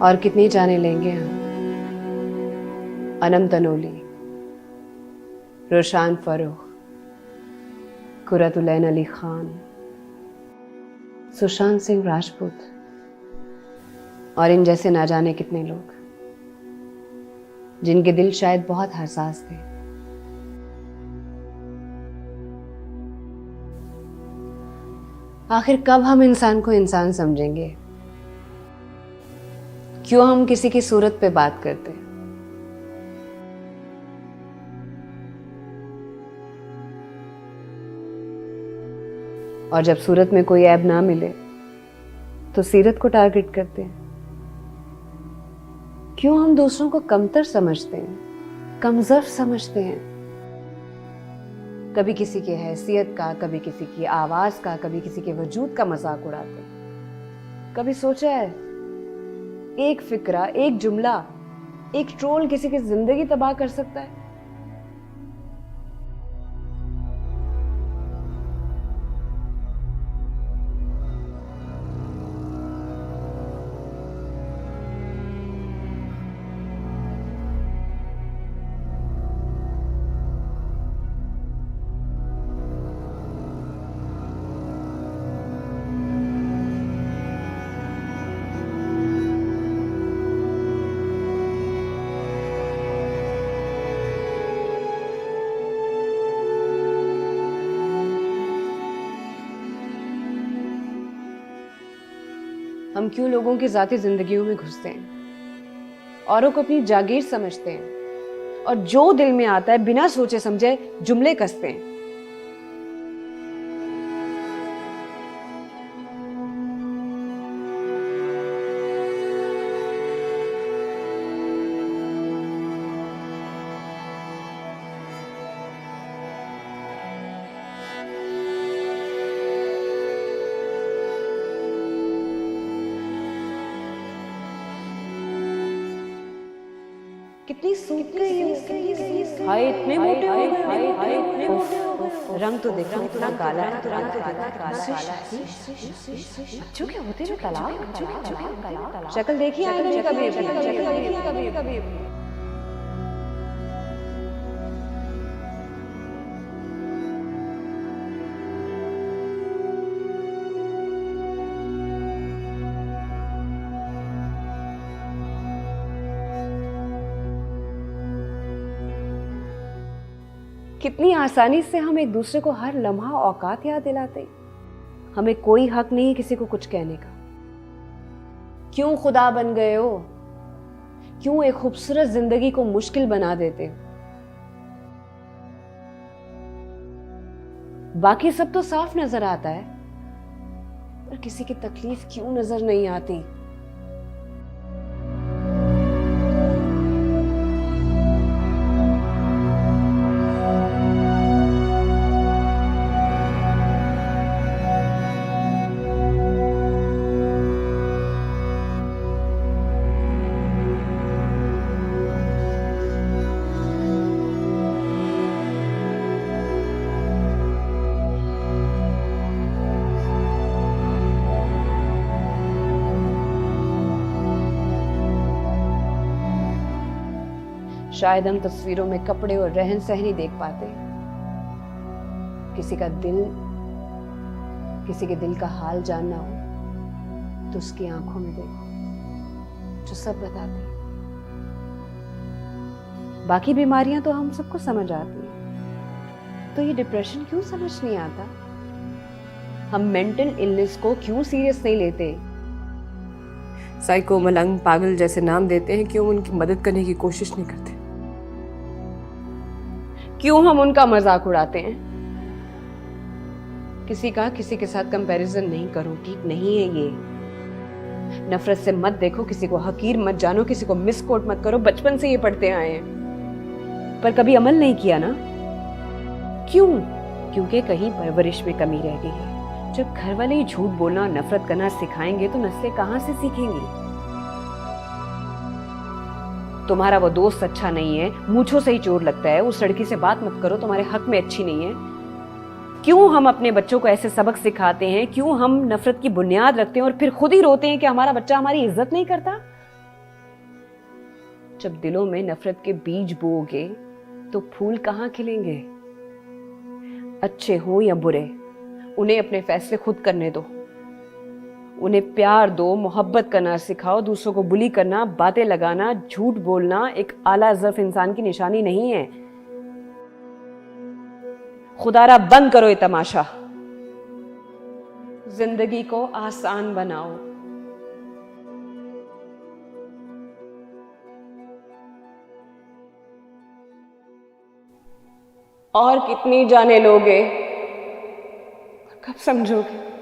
और कितनी जाने लेंगे हम। अनम तनोली, रोशान फरूख, कुरतुलैन अली खान, सुशांत सिंह राजपूत और इन जैसे ना जाने कितने लोग जिनके दिल शायद बहुत हसास थे। आखिर कब हम इंसान को इंसान समझेंगे? क्यों हम किसी की सूरत पे बात करते हैं? और जब सूरत में कोई ऐब ना मिले तो सीरत को टारगेट करते हैं। क्यों हम दूसरों को कमतर समझते हैं, कमजोर समझते हैं? कभी किसी की हैसियत का, कभी किसी की आवाज का, कभी किसी के वजूद का मजाक उड़ाते हैं। कभी सोचा है एक फिक्रा, एक जुमला, एक ट्रोल किसी की जिंदगी तबाह कर सकता है? हम क्यों लोगों की जाती जिंदगियों में घुसते हैं, औरों को अपनी जागीर समझते हैं और जो दिल में आता है बिना सोचे समझे जुमले कसते हैं? कितनी सूख गई है, हाय इतने मोटे हो गए, हाय इतने मोटे हो गए। रंग तो देखो इतना काला है, बच्चों के होते जो तालाब, शक्ल देखी आईने में कभी? कभी कितनी आसानी से हम एक दूसरे को हर लम्हा औकात याद दिलाते हैं। हमें कोई हक नहीं किसी को कुछ कहने का। क्यों खुदा बन गए हो? क्यों एक खूबसूरत जिंदगी को मुश्किल बना देते हो? बाकी सब तो साफ नजर आता है, पर किसी की तकलीफ क्यों नजर नहीं आती? शायद हम तस्वीरों में कपड़े और रहन सहन ही देख पाते। किसी के दिल का हाल जानना हो तो उसकी आंखों में देखो, जो सब बताती है। बाकी बीमारियां तो हम सबको समझ आती हैं, तो ये डिप्रेशन क्यों समझ नहीं आता? हम मेंटल इलनेस को क्यों सीरियस नहीं लेते? साइको, मलंग, पागल जैसे नाम देते हैं, क्यों उनकी मदद करने की कोशिश नहीं करते? क्यों हम उनका मजाक उड़ाते हैं? किसी के साथ कंपैरिजन नहीं करो, ठीक नहीं है ये। नफरत से मत देखो, किसी को हकीर मत जानो, किसी को मिसकोट मत करो। बचपन से ये पढ़ते आए हैं, पर कभी अमल नहीं किया ना। क्यों? क्योंकि कहीं परवरिश में कमी रह गई है। जब घर वाले ही झूठ बोलना और नफरत करना सिखाएंगे तो नस्लें कहां से सीखेंगी? तुम्हारा वो दोस्त अच्छा नहीं है, मूंछों से ही चोर लगता है, उस लड़की से बात मत करो, तुम्हारे हक में अच्छी नहीं है। क्यों हम अपने बच्चों को ऐसे सबक सिखाते हैं? क्यों हम नफरत की बुनियाद रखते हैं और फिर खुद ही रोते हैं कि हमारा बच्चा हमारी इज्जत नहीं करता? जब दिलों में नफरत के बीज बोओगे तो फूल कहाँ खिलेंगे? अच्छे हो या बुरे, उन्हें अपने फैसले खुद करने दो। उन्हें प्यार दो, मोहब्बत करना सिखाओ। दूसरों को बुली करना, बातें लगाना, झूठ बोलना एक आला ज़र्फ इंसान की निशानी नहीं है। खुदारा बंद करो ये तमाशा। जिंदगी को आसान बनाओ। और कितनी जाने लोगे? कब समझोगे?